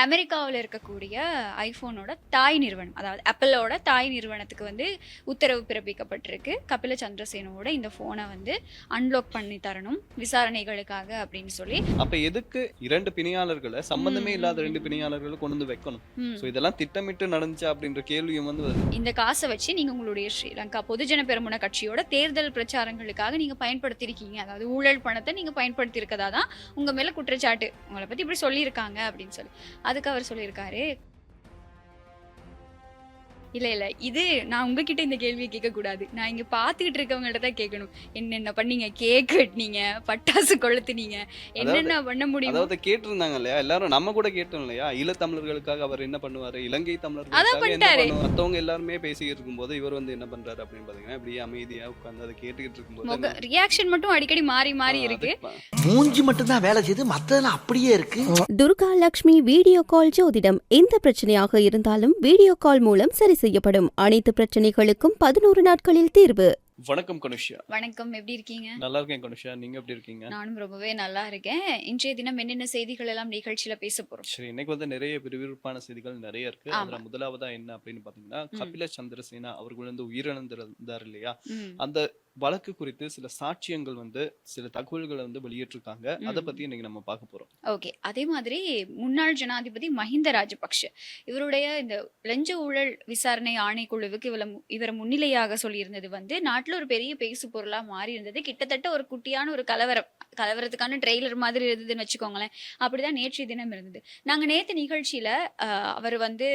அமெரிக்காவில் இருக்கக்கூடிய ஐஃபோனோட தாய் நிறுவனம், அதாவது ஆப்பிளோட தாய் நிறுவனத்துக்கு வந்து உத்தரவு பிறப்பிக்கப்பட்டிருக்கு. கபில சந்திரசேனோட இந்த ஃபோனை வந்து அன்லாக் பண்ணி தரணும் விசாரணைகளுக்காக அப்படின்னு சொல்லி. அப்ப எதுக்கு 2 பிணையாளர்களை சம்பந்தமே இல்லாத 2 பிணையாளர்களை கொண்டு வந்து வைக்கணும்? சோ இதெல்லாம் திட்டமிட்டு நடந்துச்சா அப்படின்ற கேள்வியும் வந்து வருது. இந்த காசை வச்சு நீங்க உங்களுடைய ஸ்ரீலங்கா பொதுஜன பெரமுன கட்சியோட தேர்தல் பிரச்சாரங்களுக்காக நீங்க பயன்படுத்திருக்கீங்க, அதாவது ஊழல் பணத்தை நீங்க பயன்படுத்தி இருக்கதா தான் உங்க மேல குற்றச்சாட்டு, உங்களை பத்தி இப்படி சொல்லியிருக்காங்க அப்படின்னு சொல்லி. அதுக்கு அவர் சொல்லியிருக்காரு, இல்ல இல்ல இது நான் உங்ககிட்ட இந்த கேள்வியை கேட்க கூடாது, நான் இங்க பாத்துக்கிட்டு இருக்கவங்கள்ட்ட தான் கேட்கணும். என்னென்ன பண்ணீங்க, கேக் வெட்டினீங்க, பட்டாசு கொளுத்துனீங்க, என்னென்ன பண்ண முடியும். அதாவது கேட்டிருந்தாங்க இல்லையா, எல்லாரும் நம்ம கூட கேட்டோம் இல்லையா, ஈழத்தமிழர்களுக்காக அவர் என்ன பண்ணுவாரு, இலங்கை தமிழர்களுக்காக என்ன பண்ணுவாரு, மத்தவங்க எல்லாருமே பேசிக்கிட்டு இருக்கும்போது இவர் வந்து என்ன பண்றாரு அப்படின்னு பாத்தீங்கன்னா இப்படியே அமைதியா உட்கார்ந்து அதை கேட்டுக்கிட்டு இருக்கும்போது ரியாக்ஷன் மட்டும் அடிக்கடி மாறி மாறி இருக்கு. மூஞ்சி மட்டும் தான் வேலை செய்து, மத்ததெல்லாம் அப்படியே இருக்கு. துர்கா லட்சுமி வீடியோ கால் ஜோதிடம். எந்த பிரச்சனையாக இருந்தாலும் வீடியோ கால் மூலம் சரி செய்யப்படும். அனைத்து பிரச்சனைகளுக்கும் 11 நாட்களில் தீர்வு. வணக்கம் கனுஷா. வணக்கம், எப்படி இருக்கீங்க? நல்லா இருக்கேன் கனுஷா, நீங்க எப்படி இருக்கீங்க? நானும் ரொம்பவே நல்லா இருக்கேன். இன்றைய தினம் என்னென்ன செய்திகள் எல்லாம் நிகழ்ச்சியில பேச போறோம்? சரி, இன்னைக்கு வந்து நிறைய விறுவிறுப்பான செய்திகள் நிறைய இருக்கு. அதுல முதலாவதா என்ன அப்படின்னு பாத்தீங்கன்னா, கபில சந்திரசேனா அவர்கள் வந்து உயிரிழந்திருந்தார் இல்லையா, அந்த வழக்கு குறித்து சில சாட்சியங்கள் வந்து சில தகவல்களை வந்து வெளியிட்டிருக்காங்க. அதை பத்தி இன்னைக்கு நம்ம பார்க்க போறோம். ஓகே, அதே மாதிரி முன்னாள் ஜனாதிபதி மஹிந்த ராஜபக்ஷ இவருடைய இந்த லஞ்ச ஊழல் விசாரணை ஆணைக்குழுவுக்கு இவரை முன்னிலையாக சொல்லியிருந்தது வந்து நாட்டுல ஒரு பெரிய பேசு பொருளா மாறி இருந்தது. கிட்டத்தட்ட ஒரு குட்டியான ஒரு கலவரத்துக்கான ட்ரெய்லர் மாதிரி இருந்ததுன்னு வச்சுக்கோங்களேன். அப்படிதான் நேற்றைய தினம் இருந்தது. நாங்க நேத்து நிகழ்ச்சியில அவர் வந்து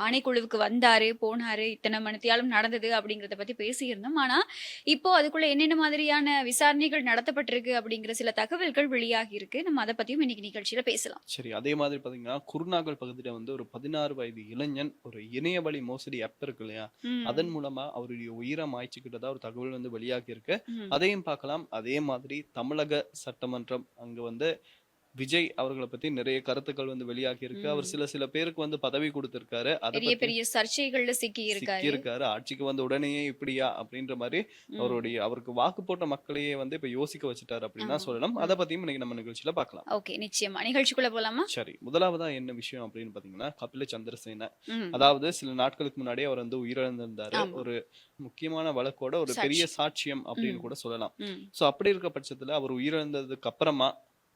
ஆணைக்குழுவுக்கு வந்தாரு, போனாரு, இத்தனை மணித்தியாலும் நடந்தது அப்படிங்கறத பத்தி பேசியிருந்தோம். ஆனா இப்போ அதுக்குள்ள என்னென்ன மாதிரியான விசாரணைகள் நடத்தப்பட்டிருக்கு அப்படிங்கிற சில தகவல்கள் வெளியாகி இருக்கு. நம்ம அதை பத்தியும் இன்னைக்கு நிகழ்ச்சியில பேசலாம். சரி, அதே மாதிரி பாத்தீங்கன்னா குருநாகல் பகுதியில வந்து ஒரு 16 வயது இளைஞன் ஒரு இணைய வழி மோசடி ஆப் இருக்கு இல்லையா, அதன் மூலமா அவருடைய உயிரை மாய்ச்சிக்கிட்டதா ஒரு தகவல் வந்து வெளியாகி இருக்கு. அதையும் பார்க்கலாம். அதே மாதிரி தமிழக சட்டமன்றம் அங்க வந்து விஜய் அவர்களை பத்தி நிறைய கருத்துக்கள் வந்து வெளியாகி இருக்கு. அவர் சில பேருக்கு வந்து பதவி கொடுத்திருக்காரு, பெரிய சர்ச்சைகள்ல சிக்கி இருக்காரு. ஆட்சிக்கு வந்து உடனேயே இப்படியா அப்படின்ற மாதிரி அவருக்கு வாக்கு போட்ட மக்களையே வந்து இப்ப யோசிக்க வச்சுட்டாரு அப்படின்னு தான் சொல்லலாம். அதை பத்தியும் இன்னைக்கு நம்ம நிகழ்ச்சியில பார்க்கலாம். ஓகே, நிச்சயமா நிகழ்ச்சிக்குள்ள போலாமா? சரி, முதலாவதா என்ன விஷயம் அப்படின்னு பாத்தீங்கன்னா, கபில சந்திரசேன அதாவது சில நாட்களுக்கு முன்னாடி அவர் வந்து உயிரிழந்திருந்தாரு. ஒரு முக்கியமான வழக்கோட ஒரு பெரிய சாட்சியம் அப்படின்னு கூட சொல்லலாம். சோ அப்படி இருக்க பட்சத்துல அவர் உயிரிழந்ததுக்கு அப்புறமா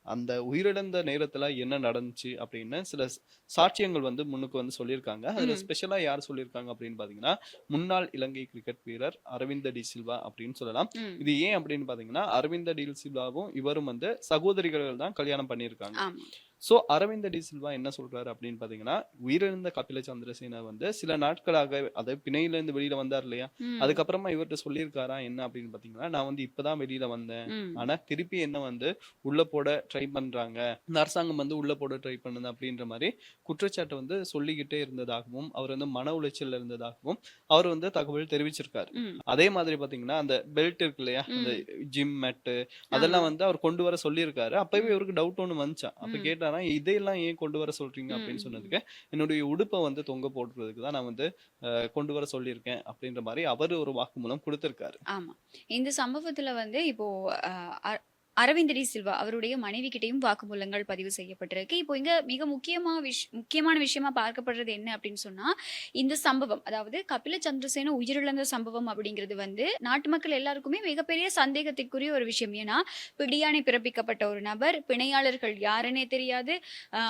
அந்த உயிரிழந்த நேரத்துல என்ன நடந்துச்சு அப்படின்னு சில சாட்சியங்கள் வந்து முன்னுக்கு வந்து சொல்லியிருக்காங்க. அதுல ஸ்பெஷலா யார் சொல்லியிருக்காங்க அப்படின்னு பாத்தீங்கன்னா, முன்னாள் இலங்கை கிரிக்கெட் வீரர் அரவிந்த டி சில்வா அப்படின்னு சொல்லலாம். இது ஏன் அப்படின்னு பாத்தீங்கன்னா, அரவிந்த டி சில்வாவும் இவரும் வந்து சகோதரிகள் தான் கல்யாணம் பண்ணியிருக்காங்க. சோ அரவிந்த டி சில்வா என்ன சொல்றாரு அப்படின்னு பாத்தீங்கன்னா, உயிரிழந்த கபில சந்திரசேனா வந்து சில நாட்களாக அதை பிணையில இருந்து வெளியில வந்தார் இல்லையா, அதுக்கப்புறமா இவர்கிட்ட சொல்லியிருக்காரா என்ன அப்படின்னு பாத்தீங்கன்னா, நான் வந்து இப்பதான் வெளியில வந்தேன், ஆனா திருப்பி என்ன வந்து உள்ள போட ட்ரை பண்றாங்க, இந்த அரசாங்கம் வந்து உள்ள போட ட்ரை பண்ணுது அப்படின்ற மாதிரி குற்றச்சாட்டு வந்து சொல்லிக்கிட்டே இருந்ததாகவும் அவர் வந்து மன உளைச்சல் இருந்ததாகவும் அவர் வந்து தகவல் தெரிவிச்சிருக்காரு. அதே மாதிரி பாத்தீங்கன்னா, அந்த பெல்ட் இருக்கு இல்லையா, அந்த ஜிம் மேட்டு அதெல்லாம் வந்து அவர் கொண்டு வர சொல்லியிருக்காரு. அப்பவே இவருக்கு டவுட் ஒண்ணு வந்துச்சா. அப்ப கேட்டா, இதையெல்லாம் ஏன் கொண்டு வர சொல்றீங்க அப்படின்னு சொன்னதுக்கு, என்னுடைய உடுப்பை வந்து தொங்க போடுறதுக்கு தான் நான் வந்து கொண்டு வர சொல்லியிருக்கேன் அப்படின்ற மாதிரி அவர் ஒரு வாக்குமூலம் கொடுத்திருக்காரு. ஆமா, இந்த சம்பவத்துல வந்து இப்போ அரவிந்த் டி சில்வா அவருடைய மனைவி கிட்டையும் வாக்குமூலங்கள் பதிவு செய்யப்பட்டிருக்கு. இப்போ இங்க மிக முக்கியமான விஷயமா பார்க்கப்படுறது என்ன அப்படின்னு சொன்னா, இந்த சம்பவம், அதாவது கபில சந்திரசேன உயிரிழந்த சம்பவம் அப்படிங்கிறது வந்து நாட்டு மக்கள் எல்லாருக்குமே மிகப்பெரிய சந்தேகத்திற்குரிய ஒரு விஷயம். ஏன்னா பிடியாணை பிறப்பிக்கப்பட்ட ஒரு நபர், பிணையாளர்கள் யாருன்னே தெரியாது.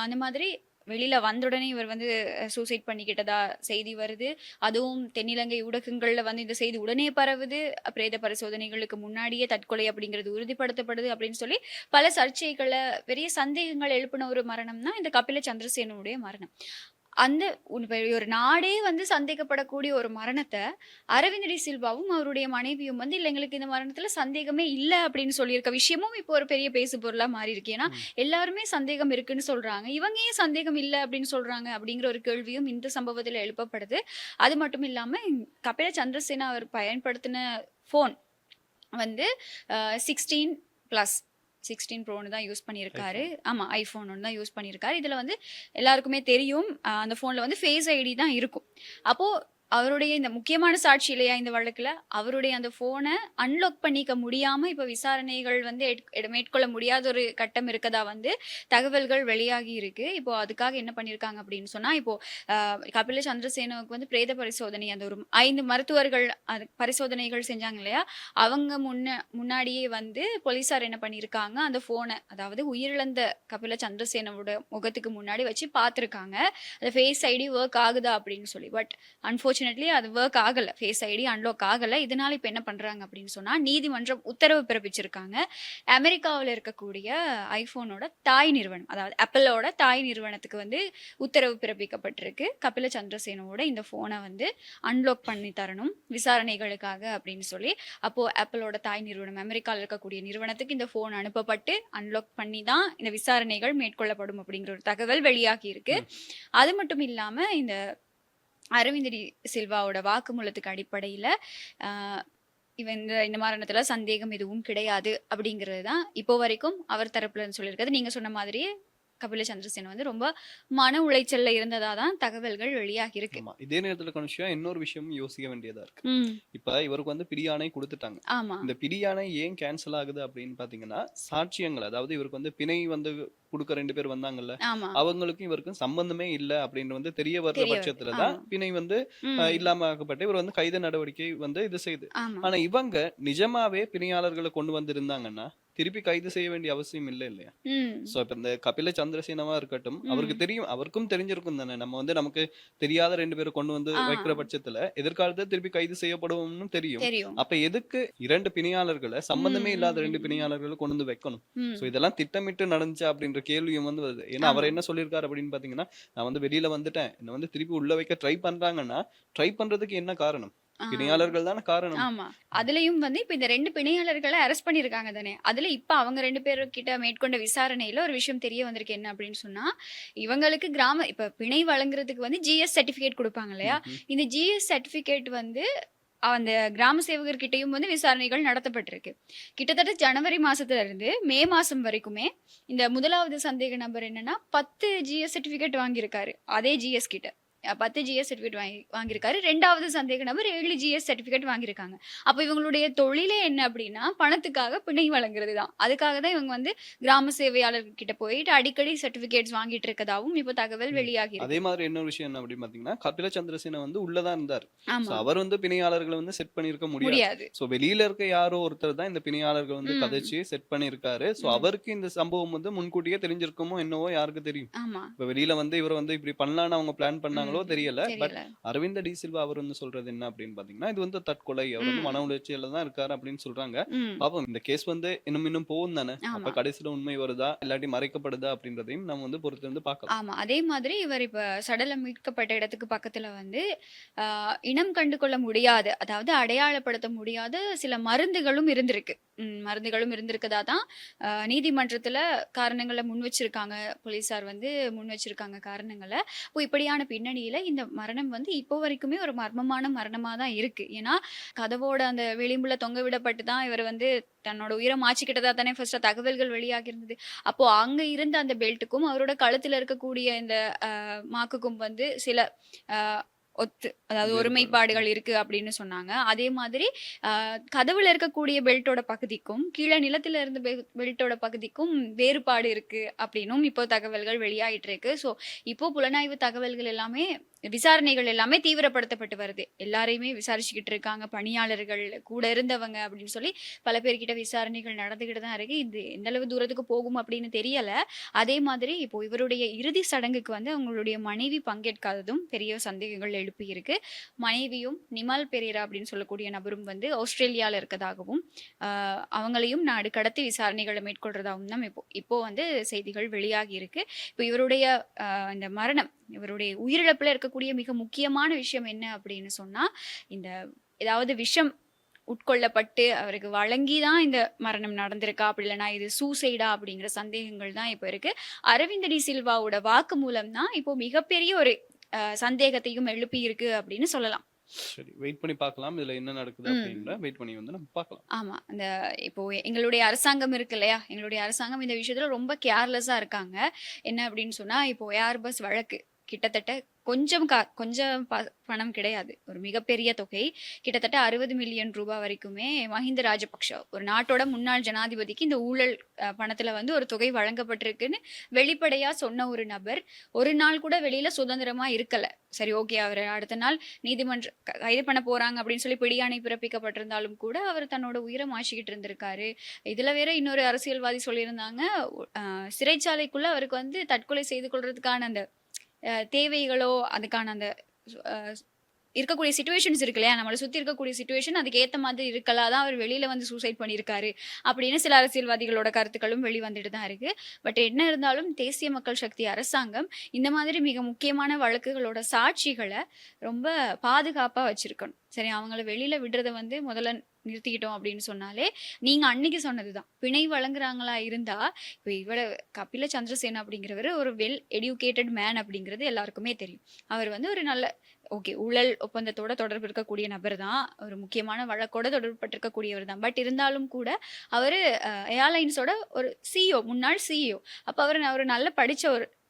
அந்த மாதிரி வெளியில வந்த உடனே இவர் வந்து சூசைட் பண்ணிக்கிட்டதா செய்தி வருது. அதுவும் தென்னிலங்கை ஊடகங்கள்ல வந்து இந்த செய்தி உடனே பரவுது. பிரேத பரிசோதனைகளுக்கு முன்னாடியே தற்கொலை அப்படிங்கிறது உறுதிப்படுத்தப்படுது அப்படின்னு சொல்லி பல சர்ச்சைகளை, பெரிய சந்தேகங்கள் எழுப்பின ஒரு மரணம் தான் இந்த கபில சந்திரசேனுடைய மரணம். அந்த ஒரு நாடே வந்து சந்தேகப்படக்கூடிய ஒரு மரணத்தை அரவிந்த் டி சில்வாவும் அவருடைய மனைவியும் வந்து, இல்லை எங்களுக்கு இந்த மரணத்துல சந்தேகமே இல்லை அப்படின்னு சொல்லியிருக்க விஷயமும் இப்போ ஒரு பெரிய பேசு பொருளா மாறி இருக்கு. ஏன்னா எல்லாருமே சந்தேகம் இருக்குன்னு சொல்றாங்க, இவங்க ஏன் சந்தேகம் இல்லை அப்படின்னு சொல்றாங்க அப்படிங்கிற ஒரு கேள்வியும் இந்த சம்பவத்துல எழுப்பப்படுது. அது மட்டும் இல்லாம கபில சந்திரசேனா அவர் பயன்படுத்தின போன் வந்து 16 ப்ரோன்னு தான் யூஸ் பண்ணியிருக்காரு. ஆமா, ஐஃபோன் ஒன்று தான் யூஸ் பண்ணியிருக்காரு. இதுல வந்து எல்லாருக்குமே தெரியும், அந்த போன்ல வந்து ஃபேஸ் ஐடி தான் இருக்கும். அப்போ அவருடைய இந்த முக்கியமான சாட்சி இல்லையா இந்த வழக்குல, அவருடைய அந்த ஃபோனை அன்லாக் பண்ணிக்க முடியாம இப்ப விசாரணைகள் வந்து மேற்கொள்ள முடியாத ஒரு கட்டம் இருக்கதா வந்து தகவல்கள் வெளியாகி இருக்கு. இப்போ அதுக்காக என்ன பண்ணியிருக்காங்க அப்படின்னு சொன்னா, இப்போ கபில சந்திரசேனவுக்கு வந்து பிரேத பரிசோதனை அந்த ஒரு 5 மருத்துவர்கள் அது பரிசோதனைகள் செஞ்சாங்க இல்லையா? அவங்க முன்னாடியே வந்து போலீஸார் என்ன பண்ணியிருக்காங்க, அந்த ஃபோனை அதாவது உயிரிழந்த கபில சந்திரசேனவோட முகத்துக்கு முன்னாடி வச்சு பார்த்துருக்காங்க. அந்த ஃபேஸ் ஐடி ஒர்க் ஆகுதா அப்படின்னு சொல்லி. பட் அன்ஃபார்ச்சுனேட்லி அது ஒர்க் ஆகல. ஃபேஸ் ஐடி அன்லாக் ஆகல. இதனால இப்ப என்ன பண்றாங்க அப்படின்னு சொன்னா, நீதிமன்றம் உத்தரவு பிறப்பிச்சிருக்காங்க. அமெரிக்காவுல இருக்கக்கூடிய ஐஃபோனோட தாய் நிறுவனம், அதாவது ஆப்பிளோட தாய் நிறுவனத்துக்கு வந்து உத்தரவு பிறப்பிக்கப்பட்டிருக்கு. கபில சந்திரசேனோட இந்த ஃபோனை வந்து அன்லாக் பண்ணி தரணும் விசாரணைகளுக்காக அப்படின்னு சொல்லி. அப்போ ஆப்பிளோட தாய் நிறுவனம் அமெரிக்காவில் இருக்கக்கூடிய நிறுவனத்துக்கு இந்த ஃபோன் அனுப்பப்பட்டு அன்லாக் பண்ணி தான் இந்த விசாரணைகள் மேற்கொள்ளப்படும் அப்படிங்கிற ஒரு தகவல் வெளியாகி இருக்கு. அது மட்டும் இல்லாம இந்த அரவிந்த் டி சில்வாவோட வாக்குமூலத்துக்கு அடிப்படையில இவன் இந்த மரணத்துல சந்தேகம் எதுவும் கிடையாது அப்படிங்கிறது தான் இப்போ வரைக்கும் அவர் தரப்புல இருந்து சொல்லியிருக்காது. நீங்க சொன்ன மாதிரியே கபில சந்திரசேன வந்து ரொம்ப மன உளைச்சல்ல இருந்ததா தான் தகவல்கள் வெளியாகி இருக்கு. இதே நேரத்துல கனுஷியா இன்னொரு விஷயம் யோசிக்க வேண்டியதா இருக்கு. இப்ப இவருக்கு வந்து பிடியாணை கொடுத்துட்டாங்க. இந்த பிடியாணை ஏன் கேன்சல் ஆகுது அப்படின்னு பாத்தீங்கன்னா, சாட்சியங்கள் அதாவது இவருக்கு வந்து பிணை வந்து குடுக்க 2 பேர் வந்தாங்கல்ல, அவங்களுக்கும் இவருக்கும் சம்பந்தமே இல்ல அப்படின்னு வந்து தெரிய வர்ற பட்சத்துலதான் பிணை வந்து இல்லாம ஆக்கப்பட்டு இவர் வந்து கைது நடவடிக்கை வந்து இது செய்யுது. ஆனா இவங்க நிஜமாவே பிணையாளர்களை கொண்டு வந்திருந்தாங்கன்னா திருப்பி கைது செய்ய வேண்டிய அவசியம் இல்லை இல்லையா? சோ இப்ப இந்த கபில சந்திரசேனவா இருக்கட்டும், அவருக்கு தெரியும், அவருக்கும் தெரிஞ்சிருக்கும் தானே, நம்ம வந்து நமக்கு தெரியாத 2 பேரை கொண்டு வந்து வைக்கிற பட்சத்துல எதிர்காலத்துல திருப்பி கைது செய்யப்படுவோம்னு தெரியும். அப்ப எதுக்கு 2 பிணையாளர்களை சம்பந்தமே இல்லாத 2 பிணையாளர்களை கொண்டு வந்து வைக்கணும்? சோ இதெல்லாம் திட்டமிட்டு நடந்துச்சா அப்படின்ற கேள்வியும் வந்து வருது. ஏன்னா அவர் என்ன சொல்லியிருக்காரு அப்படின்னு பாத்தீங்கன்னா, நான் வந்து வெளியில வந்துட்டேன், என்ன வந்து திருப்பி உள்ள வைக்க ட்ரை பண்றாங்கன்னா ட்ரை பண்றதுக்கு என்ன காரணம்? பிணையாளர்கள் தானே காரணம். ஆமா, அதுலயும் வந்து இப்ப இந்த 2 பிணையாளர்களை அரெஸ்ட் பண்ணிருக்காங்க தானே. அதுல இப்ப அவங்க 2 பேர்கிட்ட மேற்கொண்ட விசாரணையில ஒரு விஷயம் தெரிய வந்திருக்கு. என்ன அப்படின்னு சொன்னா, இவங்களுக்கு இப்ப பிணை வழங்குறதுக்கு வந்து GS சர்டிபிகேட் கொடுப்பாங்க இல்லையா? இந்த GS சர்டிபிகேட் வந்து அந்த கிராம சேவகர்கிட்டையும் வந்து விசாரணைகள் நடத்தப்பட்டிருக்கு. கிட்டத்தட்ட ஜனவரி மாசத்துல இருந்து மே மாசம் வரைக்குமே இந்த முதலாவது சந்தேக நபர் என்னன்னா 10 GS சர்டிபிகேட் வாங்கியிருக்காரு. அதே GS கிட்ட 10 GS சர்டிபிகேட் வாங்கியிருக்காரு. 2வது சந்தேக நபர் 7 GS சர்டிபிகேட் வாங்கியிருக்காங்க. அப்ப இவங்களுடைய தொழிலே என்ன அப்படின்னா பணத்துக்காக பிணை வழங்குறது தான். அதுக்காக தான் இவங்க வந்து கிராம சேவையாளர்கிட்ட போயிட்டு அடிக்கடி சர்டிபிகேட்ஸ் வாங்கிட்டு இருக்கதாவும் இப்ப தகவல் வெளியாகி. அதே மாதிரி இன்னொரு விஷயம் என்ன அப்படின்னு பாத்தீங்கன்னா, கபில சந்திரசேன வந்து உள்ளதான் இருந்தார். அவர் வந்து பிணையாளர்களை வந்து செட் பண்ணிருக்க முடியாது. சோ வெளியில இருக்க யாரோ ஒருத்தர் தான் இந்த பிணையாளர்கள் வந்து கதைச்சு செட் பண்ணிருக்காரு. சோ அவருக்கு இந்த சம்பவம் வந்து முன்கூட்டியே தெரிஞ்சிருக்குமோ என்னவோ யாருக்கு தெரியும். இப்ப வெளியில வந்து இவர் வந்து இப்படி பண்ணலான்னு அவங்க பிளான் பண்ணாங்க தெரியல. பட் அரவிந்த் டி சில்வா அவர் வந்து சொல்றது என்ன அப்படின்னு பாத்தீங்கன்னா, இது வந்து தற்கொலை, அவர் வந்து மன உளைச்சல்ல தான் இருக்காரு அப்படின்னு சொல்றாங்க. பாப்போம், இந்த கேஸ் வந்து இன்னும் போகும் தானே. அப்ப கடைசியில உண்மை வருதா இல்லாட்டி மறைக்கப்படுதா அப்படின்றதையும் நம்ம வந்து பொறுத்து வந்து பார்க்கலாம். ஆமா, அதே மாதிரி இவர் இப்ப சடலம் மீட்கப்பட்ட இடத்துக்கு பக்கத்துல வந்து இனம் கண்டு கொள்ள முடியாத, அதாவது அடையாளப்படுத்த முடியாத சில மருந்துகளும் இருந்திருக்கு. மருந்துகளும் இருந்திருக்கதா தான் நீதிமன்றத்துல காரணங்களை முன் வச்சிருக்காங்க. போலீசார் வந்து முன் வச்சிருக்காங்க காரணங்களை. இப்போ இப்படியான பின்னணியில இந்த மரணம் வந்து இப்போ வரைக்குமே ஒரு மர்மமான மரணமா தான் இருக்கு. ஏன்னா கதவோட அந்த விளிம்புல தொங்க விடப்பட்டு தான் இவர் வந்து தன்னோட உயிரை மாச்சிக்கிட்டதா தானே ஃபர்ஸ்ட் தகவல்கள் வெளியாகி இருந்தது. அப்போ அங்க இருந்த அந்த பெல்ட்டுக்கும் அவரோட கழுத்துல இருக்கக்கூடிய இந்த மாக்குக்கும் வந்து சில அதாவது ஒருமைப்பாடுகள் இருக்கு அப்படின்னு சொன்னாங்க. அதே மாதிரி கதவுல இருக்கக்கூடிய பெல்ட்டோட பகுதிக்கும் கீழே நிலத்துல இருந்த பெல்ட்டோட பகுதிக்கும் வேறுபாடு இருக்கு அப்படின்னும் இப்போ தகவல்கள் வெளியாயிட்டு இருக்கு. ஸோ இப்போ புலனாய்வு தகவல்கள் எல்லாமே விசாரணைகள் எல்லாமே தீவிரப்படுத்தப்பட்டு வருது. எல்லாரையுமே விசாரிச்சுக்கிட்டு இருக்காங்க. பணியாளர்கள் கூட இருந்தவங்க அப்படின்னு சொல்லி பல பேர்கிட்ட விசாரணைகள் நடந்துகிட்டு தான் இருக்கு. இது எந்த அளவு தூரத்துக்கு போகும் அப்படின்னு தெரியல. அதே மாதிரி இப்போ இவருடைய இறுதி சடங்குக்கு வந்து அவங்களுடைய மனைவி பங்கேற்காததும் பெரிய சந்தேகங்கள் எழுப்பி இருக்கு. மனைவியும் நிமல் பெரேரா அப்படின்னு சொல்லக்கூடிய நபரும் வந்து ஆஸ்திரேலியால இருக்கதாகவும் அவங்களையும் நாடு கடத்தி விசாரணைகளை மேற்கொள்றதாகவும் தான் இப்போ வந்து செய்திகள் வெளியாகி இருக்கு. இப்போ இவருடைய இந்த மரணம், இவருடைய உயிரிழப்புல இருக்கக்கூடிய மிக முக்கியமான விஷயம் என்ன அப்படின்னு சொன்னா, இந்த ஏதாவது விஷம் உட்கொள்ளப்பட்டு அவருக்கு வழங்கிதான் இந்த மரணம் நடந்திருக்கா, அப்படி இல்லைன்னா இது சூசைடா அப்படிங்கிற சந்தேகங்கள் தான் இப்போ இருக்கு. அரவிந்த் டி சில்வாவோட வாக்கு மூலம் தான் இப்போ மிகப்பெரிய ஒரு சந்தேகத்தையும் எழுப்பி இருக்கு அப்படின்னு சொல்லலாம். சரி, வெயிட் பண்ணி பார்க்கலாம் இதுல என்ன நடக்குது அப்படின்ற வெயிட் பண்ணி வந்து நம்ம பார்க்கலாம். ஆமா, அந்த இப்போ எங்களுடைய அரசாங்கம் இருக்கு இல்லையா, எங்களுடைய அரசாங்கம் இந்த விஷயத்துல ரொம்ப கேர்லெஸ்ஸா இருக்காங்க. என்ன அப்படின்னு சொன்னா, இப்போ ஏர்பஸ் வழக்கு கிட்டத்தட்ட கொஞ்சம் பணம் கிடையாது, ஒரு மிகப்பெரிய தொகை. கிட்டத்தட்ட 60 மில்லியன் ரூபாய் வரைக்குமே மஹிந்த ராஜபக்ஷ, ஒரு நாட்டோட முன்னாள் ஜனாதிபதிக்கு இந்த ஊழல் பணத்துல வந்து ஒரு தொகை வழங்கப்பட்டிருக்குன்னு வெளிப்படையா சொன்ன ஒரு நபர் ஒரு நாள் கூட வெளியில சுதந்திரமா இருக்கல. சரி, ஓகே, அவர் அடுத்த நாள் நீதிமன்றம் கைது பண்ண போறாங்க அப்படின்னு சொல்லி பிடியாணை பிறப்பிக்கப்பட்டிருந்தாலும் கூட அவர் தன்னோட உயிரை மாற்றிக்கிட்டு இருந்திருக்காரு. இதுல வேற இன்னொரு அரசியல்வாதி சொல்லியிருந்தாங்க, சிறைச்சாலைக்குள்ள அவருக்கு வந்து தற்கொலை செய்து கொள்றதுக்கான அந்த தேவைகளோ, அதுக்கான அந்த இருக்கக்கூடிய சிச்சுவேஷன்ஸ் இருக்கு இல்லையா, நம்மளை சுற்றி இருக்கக்கூடிய சிச்சுவேஷன் அதுக்கு ஏற்ற மாதிரி இருக்கலாம், தான் அவர் வெளியில வந்து சூசைட் பண்ணியிருக்காரு அப்படின்னு சில அரசியல்வாதிகளோட கருத்துக்களும் வெளிவந்துட்டு தான் இருக்கு. பட் என்ன இருந்தாலும் தேசிய மக்கள் சக்தி அரசாங்கம் இந்த மாதிரி மிக முக்கியமான வழக்குகளோட சாட்சிகளை ரொம்ப பாதுகாப்பாக வச்சிருக்கணும். சரி, அவங்கள வெளியில விடுறத வந்து முதல்ல நிறுத்திக்கிட்டோம் அப்படின்னு சொன்னாலே, நீங்க அன்னைக்கு சொன்னதுதான், பிணை வழங்குறாங்களா இருந்தா, இப்போ இவட கபில சந்திரசேன அப்படிங்கிறவர் ஒரு வெல் எடியூகேட்டட் மேன் அப்படிங்கிறது எல்லாருக்குமே தெரியும். அவர் வந்து ஒரு நல்ல ஊழல் ஒப்பந்தத்தோட தொடர்பு இருக்கக்கூடிய நபர் தான், ஒரு முக்கியமான வழக்கோட தொடர்புபட்டிருக்கக்கூடியவர் தான். பட் இருந்தாலும் கூட அவர் ஏர்லைன்ஸோட ஒரு சிஇஓ, முன்னாள் சிஇஓ. அப்போ அவர் ஒரு நல்ல படிச்ச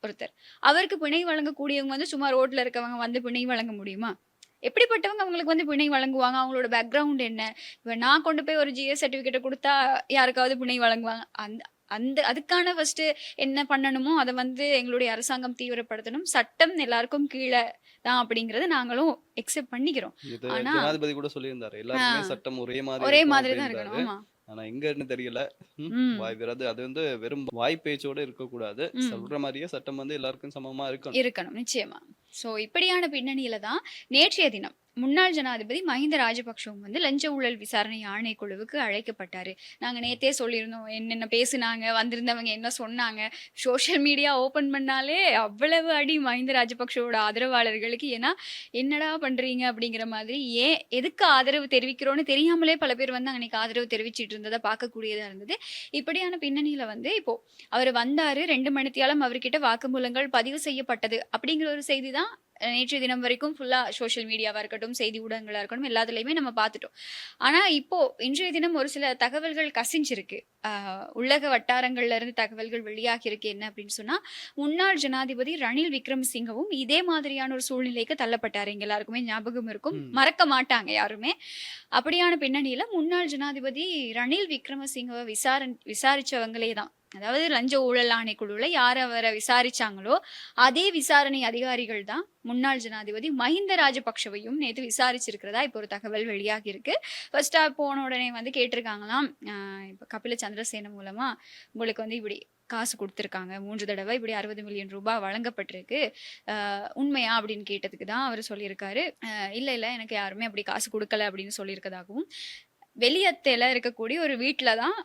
ஒருத்தர். அவருக்கு பிணை வழங்கக்கூடியவங்க வந்து சும்மா ரோட்ல இருக்கவங்க வந்து பிணை வழங்க முடியுமா? எப்படிப்பட்டவங்க அவங்களுக்கு வந்து பிணை வழங்குவாங்க? அவங்களோட பேக்ரவுண்ட் என்ன? இப்போ நான் கொண்டு போய் ஒரு ஜிஎஸ் சர்டிஃபிகேட்டை கொடுத்தா யாருக்காவது பிணை வழங்குவாங்க? அதுக்கான ஃபர்ஸ்ட் என்ன பண்ணணுமோ அதை வந்து எங்களுடைய அரசாங்கம் தீவிரப்படுத்தணும். சட்டம் எல்லாருக்கும் கீழே தான் அப்படிங்கறது நாங்களும் எக்ஸெப்ட் பண்ணிக்கிறோம். ஆனா ஜனாதிபதி கூட சொல்லியிருந்தாரு, எல்லாருமே சட்டம் ஒரே மாதிரி தான் இருக்கணும். ஆமா, ஆனா எங்கன்னு தெரியல. வாய் வராது. அது வந்து வெறும் வாய் பேச்சோட இருக்கக்கூடாது. சொல்ற மாதிரியே சட்டம் வந்து எல்லாருக்கும் சமமா இருக்கணும். நிச்சயமா. சோ இப்படியான பின்னணியில தான் நேற்றைய தினம் முன்னாள் ஜனாதிபதி மஹிந்த ராஜபக்ஷவும் வந்து லஞ்ச ஊழல் விசாரணை ஆணைக்குழுவுக்கு அழைக்கப்பட்டாரு. நாங்க நேத்தே சொல்லியிருந்தோம் என்னென்ன பேசுனாங்க, வந்திருந்தவங்க என்ன சொன்னாங்க. சோசியல் மீடியா ஓபன் பண்ணாலே அவ்வளவு அடி மஹிந்த ராஜபக்ஷவோட ஆதரவாளர்களுக்கு. ஏன்னா என்னடா பண்றீங்க அப்படிங்கிற மாதிரி, எதுக்கு ஆதரவு தெரிவிக்கிறோன்னு தெரியாமலே பல பேர் வந்து அன்னைக்கு ஆதரவு தெரிவிச்சிட்டு இருந்ததை பார்க்கக்கூடியதா இருந்தது. இப்படியான பின்னணியில வந்து இப்போ அவர் வந்தாரு, 2 மணித்தியாலம் அவர்கிட்ட வாக்குமூலங்கள் பதிவு செய்யப்பட்டது அப்படிங்கிற ஒரு செய்தி தான் நேற்றைய தினம் வரைக்கும் ஃபுல்லா சோஷியல் மீடியாவா இருக்கட்டும், செய்தி ஊடகங்களா இருக்கட்டும், எல்லாத்துலயுமே நம்ம பார்த்துட்டோம். ஆனா இப்போ இன்றைய தினம் ஒரு சில தகவல்கள் கசிஞ்சிருக்கு. உள்ளக வட்டாரங்கள்ல இருந்து தகவல்கள் வெளியாகி இருக்கு. என்ன அப்படின்னு சொன்னா, முன்னாள் ஜனாதிபதி ரணில் விக்ரமசிங்கவும் இதே மாதிரியான ஒரு சூழ்நிலைக்கு தள்ளப்பட்டாரு. எங்க எல்லாருக்குமே ஞாபகம் இருக்கும், மறக்க மாட்டாங்க யாருமே. அப்படியான பின்னணியில முன்னாள் ஜனாதிபதி ரணில் விக்ரமசிங்கவை விசாரிச்சவங்களே தான், அதாவது லஞ்ச ஊழல் ஆணைக்குழுல யார் அவரை விசாரிச்சாங்களோ அதே விசாரணை அதிகாரிகள் தான் முன்னாள் ஜனாதிபதி மஹிந்த ராஜபக்ஷவையும் நேற்று விசாரிச்சிருக்கிறதா இப்போ ஒரு தகவல் வெளியாகி இருக்கு. ஃபர்ஸ்டா போன உடனே வந்து கேட்டிருக்காங்களாம், இப்போ கபில சந்திரசேன மூலமா உங்களுக்கு வந்து இப்படி காசு கொடுத்துருக்காங்க, 3 தடவை இப்படி 60 மில்லியன் ரூபாய் வழங்கப்பட்டிருக்கு, உண்மையா அப்படின்னு கேட்டதுக்கு தான் அவர் சொல்லியிருக்காரு, இல்ல எனக்கு யாருமே அப்படி காசு கொடுக்கல அப்படின்னு சொல்லியிருக்கதாகவும், வெளியத்தையில இருக்கக்கூடிய ஒரு வீட்டுல தான்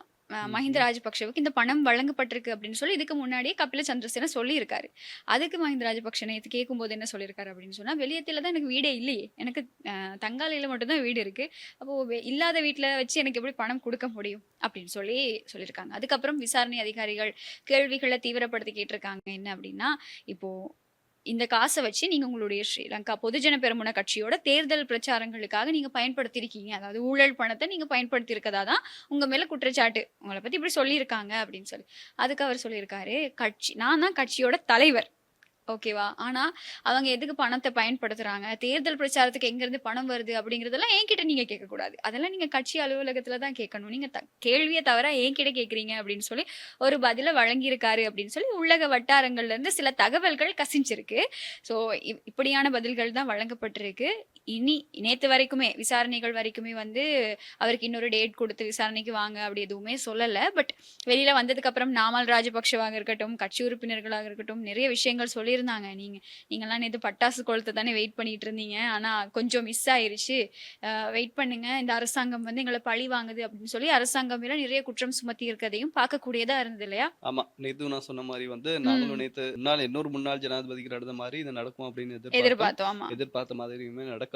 மஹிந்த ராஜபக்ஷவுக்கு இந்த பணம் வழங்கப்பட்டிருக்கு அப்படின்னு சொல்லி இதுக்கு முன்னாடியே கபில சந்திரசேன சொல்லியிருக்காரு. அதுக்கு மஹிந்த ராஜபக்ஷ நேற்று கேட்கும்போது என்ன சொல்லியிருக்காரு அப்படின்னு சொன்னா, வெளியத்துல தான் எனக்கு வீடே இல்லையே, எனக்கு தங்காலையில மட்டும்தான் வீடு இருக்கு, அப்போ இல்லாத வீட்டுல வச்சு எனக்கு எப்படி பணம் கொடுக்க முடியும் அப்படின்னு சொல்லியிருக்காங்க. அதுக்கப்புறம் விசாரணை அதிகாரிகள் கேள்விகளை தீவிரப்படுத்தி கேட்டிருக்காங்க. என்ன அப்படின்னா, இப்போ இந்த காசை வச்சு நீங்க உங்களுடைய ஸ்ரீலங்கா பொதுஜன பெரமுன கட்சியோட தேர்தல் பிரச்சாரங்களுக்காக நீங்க பயன்படுத்திருக்கீங்க, அதாவது ஊழல் பணத்தை நீங்க பயன்படுத்தி இருக்கதா தான் உங்க மேல குற்றச்சாட்டு, உங்களை பத்தி இப்படி சொல்லியிருக்காங்க அப்படின்னு சொல்லி. அதுக்கு அவர் சொல்லியிருக்காரு, நான் தான் கட்சியோட தலைவர், ஓகேவா, ஆனா அவங்க எதுக்கு பணத்தை பயன்படுத்துறாங்க, தேர்தல் பிரச்சாரத்துக்கு எங்க இருந்து பணம் வருது அப்படிங்கறதெல்லாம் என்கிட்ட நீங்க கேட்கக்கூடாது, அதெல்லாம் நீங்க கட்சி அலுவலகத்துலதான் கேட்கணும், நீங்க கேள்வியை தவிர என்கிட்ட கேட்கறீங்க அப்படின்னு சொல்லி ஒரு பதில வழங்கியிருக்காரு அப்படின்னு சொல்லி உள்ளக வட்டாரங்கள்ல இருந்து சில தகவல்கள் கசிஞ்சிருக்கு. ஸோ இப்படியான பதில்கள் தான் வழங்கப்பட்டிருக்கு. இனி நேற்று வரைக்குமே விசாரணைகள் வரைக்குமே வந்து அவருக்கு இன்னொரு டேட் கொடுத்து விசாரணைக்கு வாங்க அப்படி எதுவுமே சொல்லலை. பட் வெளியில வந்ததுக்கு அப்புறம் நாமல் ராஜபக்ஷவாக இருக்கட்டும், கட்சி உறுப்பினர்களாக இருக்கட்டும், நிறைய விஷயங்கள் சொல்லியிருந்தாங்க. நீங்கெல்லாம் நேற்று பட்டாசு கொளுத்த தானே வெயிட் பண்ணிட்டு இருந்தீங்க, ஆனா கொஞ்சம் மிஸ் ஆயிருச்சு, வெயிட் பண்ணுங்க, இந்த அரசாங்கம் வந்து எங்களை பழி வாங்குது அப்படின்னு சொல்லி அரசாங்கம் மேல நிறைய குற்றம் சுமத்தி இருக்கிறதையும் பார்க்கக்கூடியதா இருந்தது இல்லையா? ஆமா, நேத்து நான் சொன்ன மாதிரி வந்து நாங்களும் நேத்து இன்னொரு முன்னாள் ஜனாதிபதிக்கு நடந்த மாதிரி இது நடக்கும் அப்படின்னு எதிர்பார்த்த மாதிரியுமே நடக்கல.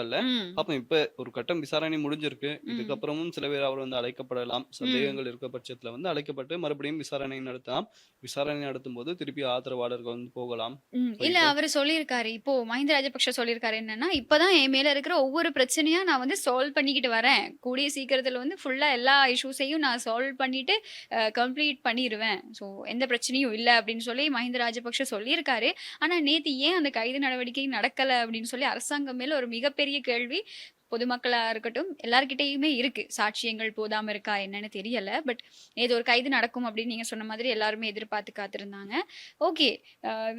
அப்ப இப்ப ஒரு கட்டம் விசாரணை முடிஞ்சிருக்கு. இதுக்கப்புறமும் சில பேர் அவர் வந்து அழைக்கப்படலாம், சந்தேகங்கள் இருக்க பட்சத்துல வந்து அழைக்கப்பட்டு மறுபடியும் விசாரணை நடத்தலாம். விசாரணை நடத்தும் போது திருப்பி ஆதரவாளர்கள் வந்து போகலாம். இல்ல அவரு சொல்லியிருக்காரு. இப்போ மஹிந்த ராஜபக்ஷ சொல்லியிருக்காரு என்னன்னா, இப்பதான் என் மேல இருக்கிற ஒவ்வொரு பிரச்சனையா நான் வந்து சால்வ் பண்ணிக்கிட்டு வரேன். கூடிய சீக்கிரத்துல வந்து ஃபுல்லா எல்லா இஷ்யூஸையும் நான் சால்வ் பண்ணிட்டு கம்ப்ளீட் பண்ணிருவேன். ஸோ எந்த பிரச்சனையும் இல்ல அப்படின்னு சொல்லி மஹிந்த ராஜபக்ஷ சொல்லியிருக்காரு. ஆனா நேத்து ஏன் அந்த கைது நடவடிக்கை நடக்கல அப்படின்னு சொல்லி அரசாங்கம் மேல ஒரு மிகப்பெரிய கேள்வி பொதுமக்களா இருக்கட்டும் எல்லார்கிட்டயுமே இருக்கு. சாட்சியங்கள் போதாம இருக்கா என்னன்னு தெரியல. பட் ஏதோ ஒரு கைது நடக்கும் அப்படின்னு நீங்க சொன்ன மாதிரி எல்லாருமே எதிர்பார்த்து காத்திருந்தாங்க. ஓகே,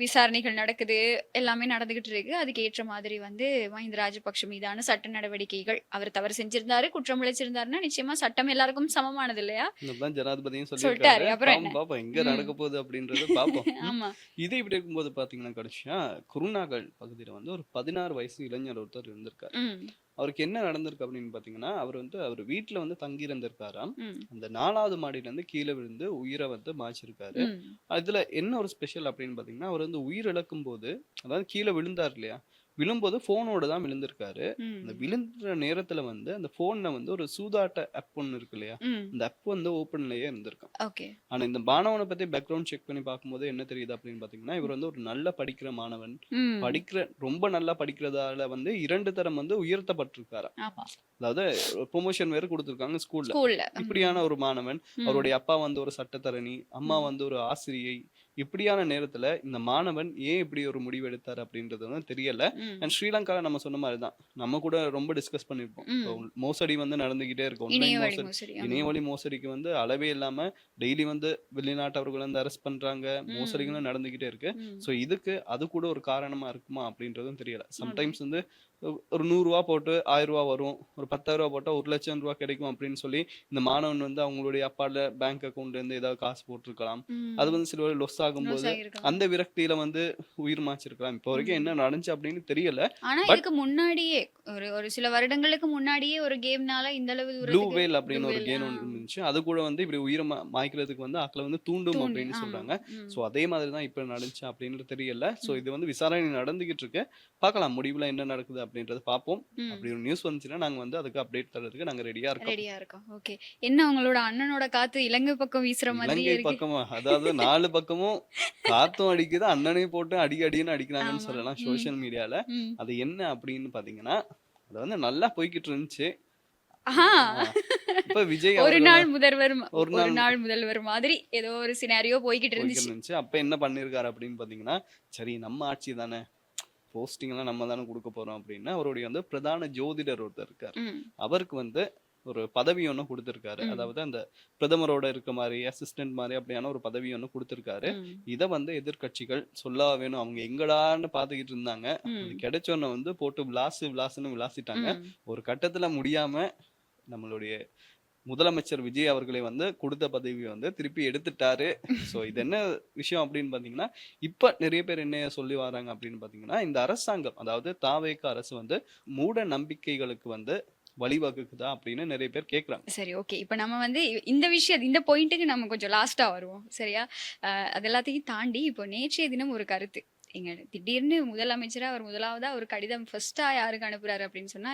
விசாரணைகள் நடக்குது, எல்லாமே நடந்துகிட்டு இருக்கு. அதுக்கு ஏற்ற மாதிரி வந்து மஹிந்த ராஜபக்ஷ மீதான சட்ட நடவடிக்கைகள், அவர் தவறு செஞ்சிருந்தாரு, குற்றம் இழைச்சிருந்தாருன்னா நிச்சயமா சட்டம் எல்லாருக்கும் சமமானது இல்லையா? இதுதான் ஜனாதிபதியும் சொல்லிட்டாரு. சொல்லியிருக்காரு. அப்புறம் என்ன? பாப்போம் எங்க ம். நடக்க போகுது அப்படின்றது பாப்போம். ஆமா. இது இப்படி இருக்கும்போது பாத்தீங்கன்னா கடைசியா குருநாகல் பகுதியில வந்து ஒரு 16 வயசு இளைஞர் ஒருத்தர் இருந்திருக்காரு. ம். அவருக்கு என்ன நடந்திருக்கு அப்படின்னு பாத்தீங்கன்னா, அவர் வீட்டுல வந்து தங்கி இருந்திருக்காராம். ம். அந்த 4வது மாடியில இருந்து கீழே விழுந்து உயிரை வந்து மாய்ச்சிருக்காரு. ம். அதுல என்ன ஒரு ஸ்பெஷல் அப்படின்னு பாத்தீங்கன்னா, அவர் வந்து உயிர் இழக்கும் போது, அதாவது கீழே விழுந்தார் இல்லையா, விழும்போது போனோட தான் விழுந்திருக்காரு. அந்த ம். விழுந்த நேரத்துல வந்து அந்த போன்ல வந்து ஒரு சூதாட்ட ஆப் ஒன்னு இருக்கு இல்லையா, ம். அந்த ஆப் வந்து ஓப்பன்லயே இருந்திருக்கும். ஓகே. ஆனா இந்த மாணவனை பத்தி பேக்ரவுண்ட் செக் பண்ணி பார்க்கும்போது என்ன தெரியுது அப்படின்னு பாத்தீங்கன்னா, இவர் வந்து ஒரு நல்ல படிக்கிற மாணவன். ம். ரொம்ப நல்லா படிக்கிறதால வந்து 2 தரம் வந்து உயர்த்தப்பட்டிருக்காராம். ஆமா. அதாவது ப்ரொமோஷன் வேற கொடுத்திருக்காங்க ஸ்கூல்ல. ஸ்கூல்ல. இப்படியான ஒரு மாணவன், ம். அவருடைய அப்பா வந்து ஒரு சட்டத்தரணி, அம்மா ம். வந்து ஒரு ஆசிரியை. இப்படியான நேரத்துல இந்த மாணவன் ஏன் இப்படி ஒரு முடிவு எடுத்தார் அப்படின்றது வந்து தெரியல. ம். அண்ட் ஸ்ரீலங்கால நம்ம சொன்ன மாதிரி தான், நம்ம கூட ரொம்ப டிஸ்கஸ் பண்ணிருப்போம். இப்போ ம். மோசடி வந்து நடந்துகிட்டே இருக்கு. இணைய ஆன்லைன் வழி மோசடி, மோசடி. ஆமா. இணையவழி மோசடிக்கு வந்து அளவே இல்லாம டெய்லி வந்து வெளிநாட்டவர்கள் வந்து அரெஸ்ட் பண்றாங்க, ம். மோசடிகளும் நடந்துகிட்டே இருக்கு. ம். ஸோ இதுக்கு அது கூட ஒரு காரணமா இருக்குமா அப்படின்றதும் தெரியல. அதான். சம்டைம்ஸ் வந்து ஒரு 100 ரூபா போட்டு 1000 ரூபா வரும், ஒரு 10,000 ரூபா போட்டா 1,00,000 ரூபா கிடைக்கும் அப்படின்னு சொல்லி இந்த மாணவன் வந்து அவங்களுடைய அப்பால பேங்க் அக்கௌண்ட்ல இருந்து ஏதாவது காசு போட்டிருக்கலாம். அது ம். வந்து சில லொஸ் லூஸ் ஆகும்போது ஆகியிருக்கலாம். அந்த விரக்தியில வந்து உயிர் மாய்ச்சிருக்கலாம். இப்போ வரைக்கும் ம். என்ன நடந்துச்சு அப்படின்னு தெரியல. ஆனா பட் இதுக்கு முன்னாடியே ஒரு ஒரு சில வருடங்களுக்கு முன்னாடியே ஒரு கேம்னால இந்த அளவு ப்ளூ தூரத்துக்கு வேல் ப்ளூ அப்படின்னு ஒரு வேல் கேம் ஒன்று இருந்துச்சு. அது கூட வந்து இப்படி உயிரை மாய்க்கிறதுக்கு வந்து ஆக்களை வந்து தூண்டும் தூண்டு. அப்படின்னு ஆமா. சொல்றாங்க. ம். ஸோ அதே மாதிரி தான் இப்போ நடந்துச்சு அப்படின்னு தெரியல. ஸோ ம். இது வந்து விசாரணை நடந்துகிட்டு இருக்கு. பார்க்கலாம் முடிவுல என்ன நடக்குது அப்படின்றத பார்ப்போம். ம். அப்படி ஒரு நியூஸ் வந்துச்சுன்னா நாங்க வந்து அதுக்கு அப்டேட் தரதுக்கு நாங்க ரெடியா இருக்கோம். ரெடியா இருக்கோம். ஓகே. என்ன உங்களோட அண்ணனோட காத்து இலங்கை பக்கம் வீசுற மாதிரியே இலங்கை இருக்கு. பக்கமா, அதாவது 4 பக்கமும் காத்தும் அடிக்குது, அண்ணனையும் போட்டு அடி அடின்னு அடிக்கிறாங்கன்னு ஆமா. சொல்லலாம் ம். சோஷியல் மீடியால. ம். அது என்ன அப்படின்னு பாத்தீங்கன்னா, அது வந்து நல்லா போய்கிட்டு இருந்துச்சு. ஆஹா. இப்ப விஜய் ஒரு அவர்கள் நாள் முதல்வர் ஒரு ஒரு நாள் நாள் முதல்வர் மாதிரி ஏதோ ஒரு சினாரியோ போய்கிட்டு போய்கிட்டு இருந்துச்சு. இருந்துச்சு. அப்ப என்ன பண்ணிருக்காரு அப்படின்னு பாத்தீங்கன்னா, சரி நம்ம ஆட்சி தானே, போஸ்டிங் எல்லாம் நம்ம தானே கொடுக்க போறோம் அப்படின்னு அவருடைய வந்து பிரதான ஜோதிடர் ஒருத்தர் இருக்காரு. ம். அவருக்கு வந்து ஒரு பதவி ஒண்ணு கொடுத்திருக்காரு. ம். அதாவது அந்த பிரதமரோட இருக்க மாதிரி அசிஸ்டன்ட் மாதிரி அப்படியான ஒரு பதவி ஒண்ணு கொடுத்திருக்காரு. ம். இத வந்து எதிர்க்கட்சிகள் சொல்லவா வேணும், அவங்க எங்கடான்னு பாத்துக்கிட்டு இருந்தாங்க. அது ம். கிடைச்ச உடனே வந்து போட்டு விளாசுன்னு விளாசிட்டாங்க. ம். ஒரு கட்டத்துல முடியாம நம்மளுடைய முதலமைச்சர் விஜய் அவர்களை வந்து கொடுத்த பதவியை வந்து திருப்பி எடுத்துட்டாரு. ஸோ இது என்ன விஷயம் அப்படின்னு பாத்தீங்கன்னா, இப்ப நிறைய பேர் என்ன சொல்லி வராங்க அப்படின்னு பாத்தீங்கன்னா, இந்த அரசாங்கம், அதாவது தாவேக அரசு வந்து மூட நம்பிக்கைகளுக்கு வந்து வழிவகுக்குதா அப்படின்னு நிறைய பேர் கேக்குறாங்க. சரி, ஓகே. இப்ப நம்ம வந்து இந்த விஷயம் இந்த பாயிண்ட்டுக்கு நம்ம கொஞ்சம் லாஸ்டா வருவோம். சரியா? அது எல்லாத்தையும் தாண்டி இப்போ நேற்றைய தினம் ஒரு கருத்து. எங்க திடீர்னு முதலமைச்சரா அவர் முதலாவதா ஒரு கடிதம் ஃபர்ஸ்ட்டா யாருக்கு அனுப்புறாரு அப்படின்னு சொன்னா,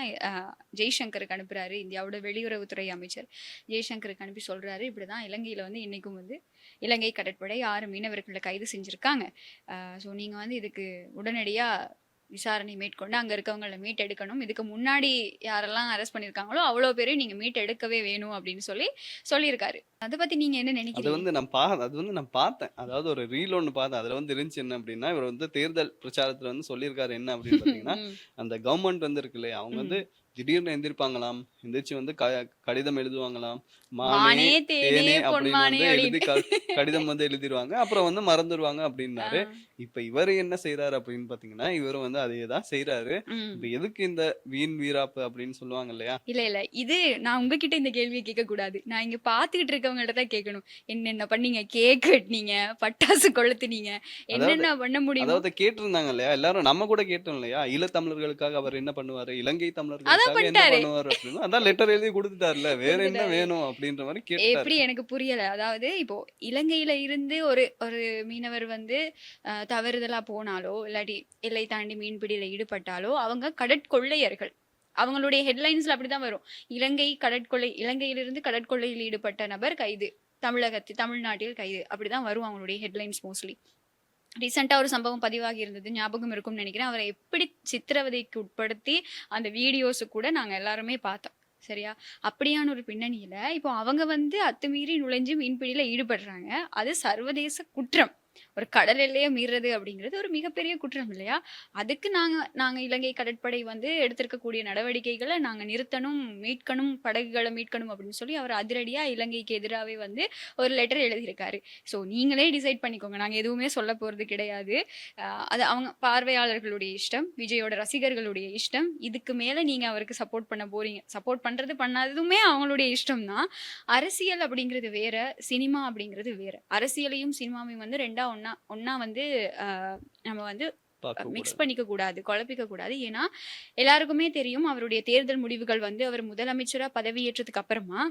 ஜெய்சங்கருக்கு அனுப்புறாரு. இந்தியாவோட வெளியுறவுத்துறை அமைச்சர் ஜெய்சங்கருக்கு அனுப்பி சொல்றாரு, இப்படிதான் இலங்கையில வந்து இன்னைக்கும் வந்து இலங்கை கடற்படை 6 மீனவர்களை கைது செஞ்சிருக்காங்க. ஸோ நீங்க வந்து இதுக்கு உடனடியா விசாரணை மேற்கொண்டு அங்க இருக்கவங்கள மீட்டெடுக்கணும். இதுக்கு முன்னாடி யாரெல்லாம் அரெஸ்ட் பண்ணியிருக்காங்களோ அவ்வளோ பேரையும் நீங்க மீட்டெடுக்கவே வேணும் அப்படின்னு சொல்லியிருக்காரு. அதை பத்தி நீங்க என்ன அது நினைக்கிறீங்க? வந்து நான் பார்த்தேன். அதாவது ஒரு ரீல் ஒண்ணு பார்த்தேன். அதுல வந்து இருந்துச்சு என்ன அப்படின்னா, இவர் வந்து தேர்தல் பிரச்சாரத்துல வந்து சொல்லியிருக்காரு என்ன அப்படின்னு பாத்தீங்கன்னா, ம். அந்த கவர்மெண்ட் வந்து இருக்கு இல்லையா, அவங்க வந்து ம். திடீர்னு எந்திரிப்பாங்களாம், எந்திரிச்சு வந்து கடிதம் எழுதுவாங்களாம், மானே மானே தேனே தேனே அப்படின்னு பொன்மானே வந்து எழுதி அப்படின்னு. கடிதம் வந்து எழுதிருவாங்க. அப்புறம் வந்து மறந்துடுவாங்க அப்படின்னாரு. ஆ. இப்ப இவரு என்ன செய்யறாரு அப்படின்னு பாத்தீங்கன்னா, இவரும் வந்து அதேதான் செய்யறாரு. ம். இப்ப எதுக்கு இந்த வீண் வீராப்பு அப்படின்னு சொல்லுவாங்க இல்லையா, இல்ல. இது நான் உங்ககிட்ட இந்த கேள்வியை கேட்கக்கூடாது. நான் இங்க பார்த்துக்கிட்டு இருக்கவங்கள்ட்ட தான் கேட்கணும். என்னென்ன பண்ணீங்க? கேக் வெட்டினீங்க, பட்டாசு கொளுத்துனீங்க, அதாவது என்னென்ன பண்ண முடியுமோ அதாவது கேட்டிருந்தாங்க இல்லையா, எல்லாரும் நம்ம கூட கேட்டோம் இல்லையா, ஈழத்தமிழர்களுக்காக அவர் என்ன பண்ணுவாரு, இலங்கை அதான் தமிழர்களுக்காக என்ன பண்ணிட்டாரு. பண்ணுவாரு அப்படின்னு. அதான் லெட்டர் எழுதி கொடுத்துட்டாருல, வேற என்ன கொடுத்துட்டாரு. வேணும் அப்படின்ற மாதிரி கேட்டாரு. எப்படி எனக்கு புரியல. அதாவது இப்போ இலங்கையில இருந்து ஒரு ஒரு மீனவர் வந்து தவறுதலா போனாலோ இல்லாட்டி எல்லை தாண்டி மீன்பிடியில ஈடுபட்டாலோ அவங்க கடற்கொள்ளையர்கள். அவங்களுடைய ஹெட்லைன்ஸ்ல அப்படிதான் வரும். இலங்கையிலிருந்து கடற்கொள்ளையில் ஈடுபட்ட நபர் கைது, தமிழ்நாட்டில் கைது, அப்படிதான் வரும் அவங்களுடைய ஹெட்லைன்ஸ் மோஸ்ட்லி. ரீசெண்டா ஒரு சம்பவம் பதிவாகி இருந்தது, ஞாபகம் இருக்கும்னு நினைக்கிறேன். அவரை எப்படி சித்திரவதைக்கு உட்படுத்தி அந்த வீடியோஸ் கூட நாங்க எல்லாருமே பார்த்தோம். சரியா? அப்படியான ஒரு பின்னணியில இப்போ அவங்க வந்து அத்துமீறி நுழைஞ்சு மீன்பிடியில ஈடுபடுறாங்க. அது சர்வதேச குற்றம். ஒரு கடல் எல்லையை மீறுறது அப்படிங்கிறது ஒரு மிகப்பெரிய குற்றம் இல்லையா? அதுக்கு நாங்க இலங்கை கடற்படை வந்து எடுத்திருக்கக்கூடிய நடவடிக்கைகளை நாங்க நிறுத்தணும், மீட்கணும், படகுகளை மீட்கணும் அப்படின்னு சொல்லி அவர் அதிரடியா இலங்கைக்கு எதிராவே வந்து ஒரு லெட்டர் எழுதியிருக்காரு. ஸோ நீங்களே டிசைட் பண்ணிக்கோங்க. நாங்க எதுவுமே சொல்ல போறது கிடையாது. அது அவங்க பார்வையாளர்களுடைய இஷ்டம், விஜயோட ரசிகர்களுடைய இஷ்டம். இதுக்கு மேல நீங்க அவருக்கு சப்போர்ட் பண்ண போறீங்க. சப்போர்ட் பண்றது பண்ணாததுமே அவங்களுடைய இஷ்டம் தான். அரசியல் அப்படிங்கிறது வேற, சினிமா அப்படிங்கிறது வேற. அரசியலையும் சினிமாவையும் வந்து ரெண்டா ஒன்னா வந்து நம்ம வந்து மிக்ஸ் பண்ணிக்க கூடாது, குழப்பிக்க கூடாது. ஏன்னா எல்லாருக்குமே தெரியும் அவருடைய தேர்தல் முடிவுகள் வந்து அவர் முதலமைச்சரா பதவியேற்றதுக்கு அப்புறமா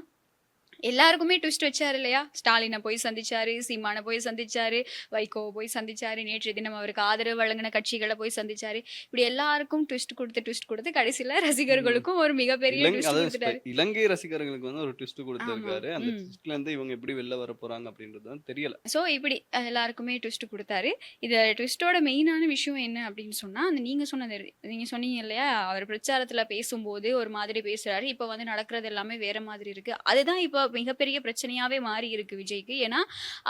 எல்லாருக்குமே ட்விஸ்ட் வச்சாரு இல்லையா? ஸ்டாலினை போய் சந்திச்சாரு, சீமானை போய் சந்திச்சாரு, வைகோவை போய் சந்திச்சாரு, நேற்றைய தினம் அவருக்கு ஆதரவு வழங்கின கட்சிகளை போய் சந்திச்சாரு. இப்படி எல்லாருக்கும் ட்விஸ்ட் கொடுத்து கடைசியில ரசிகர்களுக்கும் ஒரு மிகப்பெரிய ட்விஸ்ட் கொடுத்துட்டாரு. இலங்கை ரசிகர்களுக்கு வந்து ஒரு ட்விஸ்ட் கொடுத்திருக்காரு. அந்த ட்விஸ்ட்ல இருந்து இவங்க எப்படி வெளில வர போறாங்க அப்படின்றது தெரியல. சோ இப்படி எல்லாருக்குமே ட்விஸ்ட் கொடுத்தாரு. இது ட்விஸ்டோட மெயினான விஷயம் என்ன அப்படின்னு சொன்னா, அந்த நீங்க சொன்னீங்க இல்லையா, அவர் பிரச்சாரத்துல பேசும்போது ஒரு மாதிரி பேசுறாரு, இப்ப வந்து நடக்கிறது எல்லாமே வேற மாதிரி இருக்கு. அதுதான் இப்ப மிகப்பெரிய பிரச்சனையாவே மாறி இருக்கு விஜய்க்கு. ஏன்னா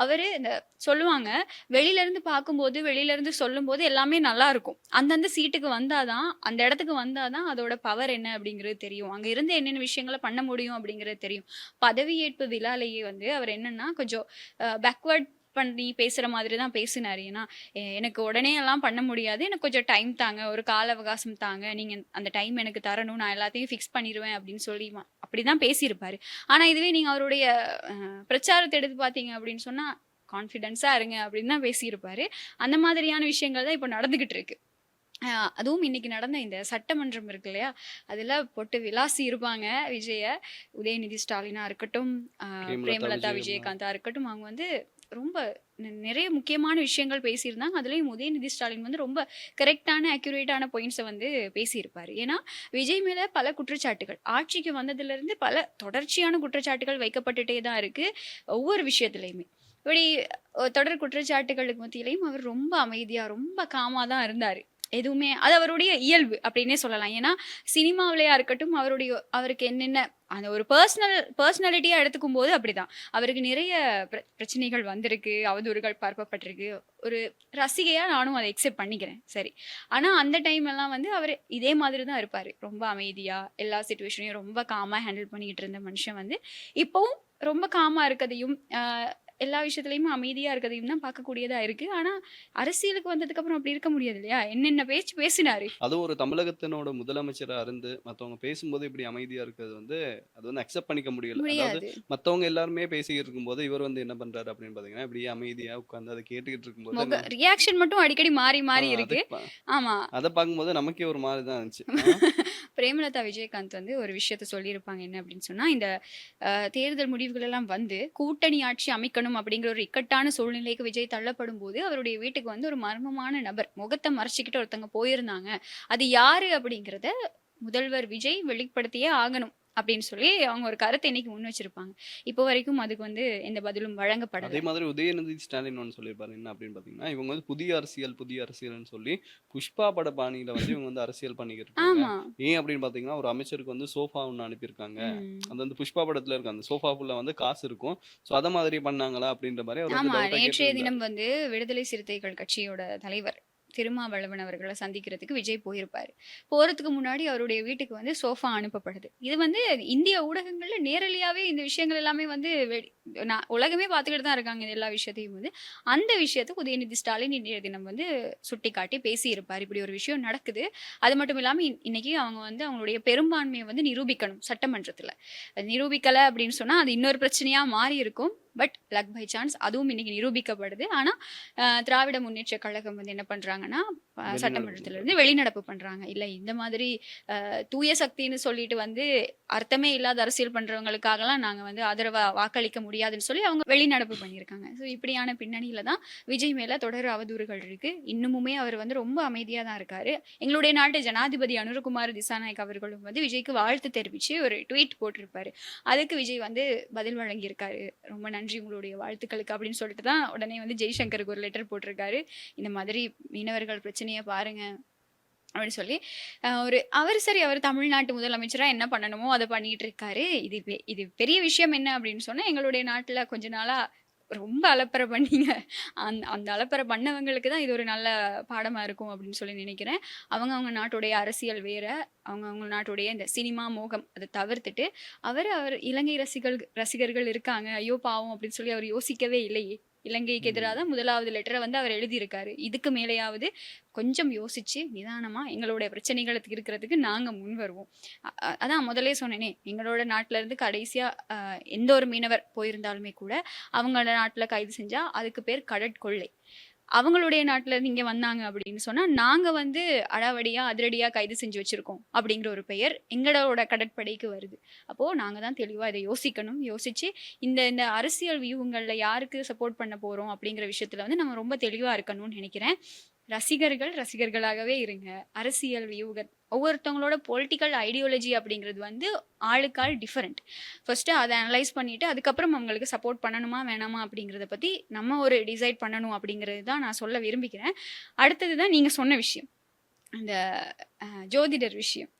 அவரு இந்த சொல்லுவாங்க, வெளியில இருந்து பார்க்கும்போது, வெளியில இருந்து சொல்லும் போது எல்லாமே நல்லா இருக்கும். அந்தந்த சீட்டுக்கு வந்தாதான், அந்த இடத்துக்கு வந்தாதான் அதோட பவர் என்ன அப்படிங்கிறது தெரியும். அங்க இருந்து என்னென்ன விஷயங்களை பண்ண முடியும் அப்படிங்கிறது தெரியும். பதவியேற்பு விழாலேயே வந்து அவர் என்னன்னா கொஞ்சம் பேக்வர்ட் பண்ணி பேசுற மாதிரி தான் பேசினாரு. ஏன்னா எனக்கு உடனே எல்லாம் பண்ண முடியாது, எனக்கு கொஞ்சம் டைம் தாங்க, ஒரு கால அவகாசம் தாங்க, நீங்க அந்த டைம் எனக்கு தரணும், நான் எல்லாத்தையும் ஃபிக்ஸ் பண்ணிடுவேன் அப்படின்னு சொல்லி அப்படிதான் பேசியிருப்பாரு. ஆனா இதுவே நீங்க அவருடைய பிரச்சாரத்தை எடுத்து பார்த்தீங்க அப்படின்னு சொன்னா கான்ஃபிடென்ஸா இருங்க அப்படின்னு தான் பேசியிருப்பாரு. அந்த மாதிரியான விஷயங்கள் தான் இப்போ நடந்துகிட்டு இருக்கு. அதுவும் இன்னைக்கு நடந்த இந்த சட்டமன்றம் இருக்கு இல்லையா, அதுல போட்டு விளாசி இருப்பாங்க விஜய. உதயநிதி ஸ்டாலினா இருக்கட்டும், பிரேமலதா விஜயகாந்தா இருக்கட்டும், அவங்க வந்து ரொம்ப நிறைய முக்கியமான விஷயங்கள் பேசியிருந்தாங்க. அதுலயும் உதயநிதி ஸ்டாலின் வந்து ரொம்ப கரெக்டான அக்யூரேட்டான பாயிண்ட்ஸை வந்து பேசியிருப்பாரு. ஏன்னா விஜய் மேல பல குற்றச்சாட்டுகள் ஆட்சிக்கு வந்ததுல இருந்து பல தொடர்ச்சியான குற்றச்சாட்டுகள் வைக்கப்பட்டுட்டே தான் இருக்கு ஒவ்வொரு விஷயத்துலயுமே. இப்படி தொடர் குற்றச்சாட்டுகளுக்கு மத்தியிலையும் அவர் ரொம்ப அமைதியா ரொம்ப காமா தான் இருந்தாரு. எதுவுமே அது அவருடைய இயல்பு அப்படின்னே சொல்லலாம். ஏன்னா சினிமாவிலையா இருக்கட்டும், அவருக்கு என்னென்ன அந்த ஒரு பர்சனாலிட்டியா எடுத்துக்கும் போது அப்படிதான். அவருக்கு நிறைய பிரச்சனைகள் வந்திருக்கு, அவதூறுகள் பரப்பப்பட்டிருக்கு. ஒரு ரசிகையா நானும் அதை எக்ஸெப்ட் பண்ணிக்கிறேன். சரி, ஆனா அந்த டைம் எல்லாம் வந்து அவர் இதே மாதிரி தான் இருப்பாரு. ரொம்ப அமைதியா எல்லா சிச்சுவேஷனையும் ரொம்ப காமா ஹேண்டில் பண்ணிக்கிட்டு இருந்த மனுஷன் வந்து இப்பவும் ரொம்ப காமா இருக்கதையும் எல்லா விஷயத்துலயுமே அமைதியா இருக்கதையும் தான் பார்க்கக்கூடியதா இருக்கு. ஆனா அரசியலுக்கு வந்ததுக்கு அப்புறம் அப்படி இருக்க முடியாது இல்லையா? என்னென்ன பேச்சு பேசினாரு. அது ஒரு தமிழகத்தினோட முதலமைச்சரா இருந்து மத்தவங்க பேசும்போது இப்படி அமைதியா இருக்கிறது வந்து அது வந்து அக்செப்ட் பண்ணிக்க முடியல. அதாவது மத்தவங்க எல்லாருமே பேசிக்கிட்டு இருக்கும்போது இவர் வந்து என்ன பண்றாரு அப்படின்னு பாத்தீங்கன்னா, இப்படியே அமைதியா உட்கார்ந்து அதை கேட்டுக்கிட்டு இருக்கும்போது ரியாக்ஷன் மட்டும் அடிக்கடி மாறி இருக்கு. ஆமா, அதை பார்க்கும்போது நமக்கே ஒரு மாதிரி தான் இருந்துச்சு. பிரேமலதா விஜயகாந்த் வந்து ஒரு விஷயத்த சொல்லியிருப்பாங்க, என்ன அப்படின்னு சொன்னா, இந்த தேர்தல் முடிவுகள் எல்லாம் வந்து கூட்டணி ஆட்சி அமைக்கணும் அப்படிங்கிற ஒரு இக்கட்டான சூழ்நிலைக்கு விஜய் தள்ளப்படும் போது அவருடைய வீட்டுக்கு வந்து ஒரு மர்மமான நபர் முகத்தை மறைச்சிக்கிட்டு ஒருத்தங்க போயிருந்தாங்க. அது யாரு அப்படிங்கிறத முதல்வர் விஜய் வெளிப்படுத்தியே ஆகணும் அப்படின்னு சொல்லி அவங்க ஒரு கருத்தை இன்னைக்கு முன் வச்சிருப்பாங்க. இப்போ வரைக்கும் அதுக்கு வந்து எந்த பதிலும் வழங்கப்படல. அதே மாதிரி உதயநிதி ஸ்டாலின் ஒன்று சொல்லியிருப்பாரு. என்ன அப்படின்னு பாத்தீங்கன்னா, இவங்க வந்து புதிய அரசியல்னு சொல்லி புஷ்பா பட பாணியில வந்து இவங்க வந்து அரசியல் பண்ணிக்கிட்டு இருக்காங்க. ஏன் அப்படின்னு பாத்தீங்கன்னா, ஒரு அமைச்சருக்கு வந்து சோஃபா ஒன்று அனுப்பியிருக்காங்க. அது வந்து புஷ்பா படத்துல இருக்கு, அந்த சோஃபாக்குள்ள வந்து காசு இருக்கும். சோ அத மாதிரி பண்ணாங்களா அப்படின்ற மாதிரி அவர் நேற்றைய தினம் வந்து விடுதலை சிறுத்தைகள் கட்சியோட தலைவர் திருமாவளவன் அவர்களை சந்திக்கிறதுக்கு விஜய் போயிருப்பாரு. போறதுக்கு முன்னாடி அவருடைய வீட்டுக்கு வந்து சோஃபா அனுப்பப்படுது. இது வந்து இந்திய ஊடகங்கள்ல நேரடியாவே இந்த விஷயங்கள் எல்லாமே வந்து உலகமே பார்த்துக்கிட்டு தான் இருக்காங்க. இது எல்லா விஷயத்தையும் வந்து அந்த விஷயத்தை உதயநிதி ஸ்டாலின் இன்றைய தினம் வந்து சுட்டி காட்டி பேசியிருப்பார். இப்படி ஒரு விஷயம் நடக்குது, அது மட்டும் இல்லாம இன்னைக்கு அவங்க வந்து அவங்களுடைய பெரும்பான்மையை வந்து நிரூபிக்கணும் சட்டமன்றத்துல. நிரூபிக்கல அப்படின்னு சொன்னா அது இன்னொரு பிரச்சனையா மாறி இருக்கும். பட் லக் பை சான்ஸ் அதுவும் இன்னைக்கு நிரூபிக்கப்படுது. ஆனா திராவிட முன்னேற்ற கழகம் வந்து என்ன பண்றாங்கன்னா, சட்டமன்றத்திலிருந்து வெளிநடப்பு பண்றாங்க. இல்ல இந்த மாதிரி தூய சக்தின்னு சொல்லிட்டு வந்து அர்த்தமே இல்லாத அரசியல் பண்றவங்களுக்காகலாம் நாங்க வந்து ஆதரவா வாக்களிக்க முடியாதுன்னு சொல்லி அவங்க வெளிநடப்பு பண்ணியிருக்காங்க. ஸோ இப்படியான பின்னணியில தான் விஜய் மேல தொடர் அவதூறுகள் இருக்கு. இன்னமுமே அவர் வந்து ரொம்ப அமைதியா தான் இருக்காரு. எங்களுடைய நாட்டு ஜனாதிபதி அனுரகுமார் திசாநாயக் அவர்களும் வந்து விஜய்க்கு வாழ்த்து தெரிவிச்சு ஒரு ட்வீட் போட்டிருப்பாரு. அதுக்கு விஜய் வந்து பதில் வழங்கியிருக்காரு. ரொம்ப நன்றி உங்களுடைய வாழ்த்துக்களுக்கு அப்படின்னு சொல்லிட்டு தான் உடனே வந்து ஜெய்சங்கருக்கு ஒரு லெட்டர் போட்டிருக்காரு. இந்த மாதிரி மீனவர்கள் பிரச்சனையை பாருங்க அப்படின்னு சொல்லி அவர் தமிழ்நாட்டு முதலமைச்சரா என்ன பண்ணணுமோ அதை பண்ணிட்டு இருக்காரு. இது பெரிய விஷயம் என்ன அப்படின்னு சொன்னா, எங்களுடைய நாட்டுல கொஞ்ச நாளா ரொம்ப அலப்பறை பண்ணீங்க. அந்த அலப்பறை பண்ணவங்களுக்கு தான் இது ஒரு நல்ல பாடமா இருக்கும் அப்படின்னு சொல்லி நினைக்கிறேன். அவங்க நாட்டுடைய அரசியல் வேற, அவங்க நாட்டுடைய இந்த சினிமா மோகம் அதை தவிர்த்துட்டு அவர் இலங்கை ரசிகர்கள் இருக்காங்க, ஐயோ பாவம் அப்படின்னு சொல்லி அவர் யோசிக்கவே இல்லையே. இலங்கைக்கு எதிராக தான் முதலாவது லெட்டரை வந்து அவர் எழுதியிருக்காரு. இதுக்கு மேலேயாவது கொஞ்சம் யோசிச்சு நிதானமா எங்களுடைய பிரச்சனைகளுக்கு இருக்கிறதுக்கு நாங்க முன் வருவோம். அதான் முதலே சொன்னேனே, எங்களோட நாட்டுல இருந்து கடைசியா எந்த ஒரு மீனவர் போயிருந்தாலுமே கூட அவங்களோட நாட்டுல கைது செஞ்சா அதுக்கு பேர் கடற்கொள்ளை. அவங்களுடைய நாட்டுல இருந்து இங்க வந்தாங்க அப்படின்னு சொன்னா நாங்க வந்து அடாவடியா அதிரடியா கைது செஞ்சு வச்சிருக்கோம் அப்படிங்கிற ஒரு பெயர் எங்களோட கடற்படைக்கு வருது. அப்போ நாங்க தான் தெளிவா இதை யோசிக்கணும். யோசிச்சு இந்த அரசியல் வியூகங்கள்ல யாருக்கு சப்போர்ட் பண்ண போறோம் அப்படிங்கிற விஷயத்துல வந்து நம்ம ரொம்ப தெளிவா இருக்கணும்னு நினைக்கிறேன். ரசிகர்களாகவே இருங்க. அரசியல் வியூகம் ஒவ்வொருத்தவங்களோட பொலிட்டிக்கல் ஐடியாலஜி அப்படிங்கிறது வந்து ஆளுக்கால் டிஃபரெண்ட். ஃபர்ஸ்ட் அதை அனலைஸ் பண்ணிட்டு அதுக்கப்புறம் அவங்களுக்கு சப்போர்ட் பண்ணணுமா வேணாமா அப்படிங்கிறத பத்தி நம்ம ஒரு டிசைட் பண்ணணும் அப்படிங்கிறது தான் நான் சொல்ல விரும்பிக்கிறேன். அடுத்தது தான் நீங்க சொன்ன விஷயம், அந்த ஜோதிடர் விஷயம்.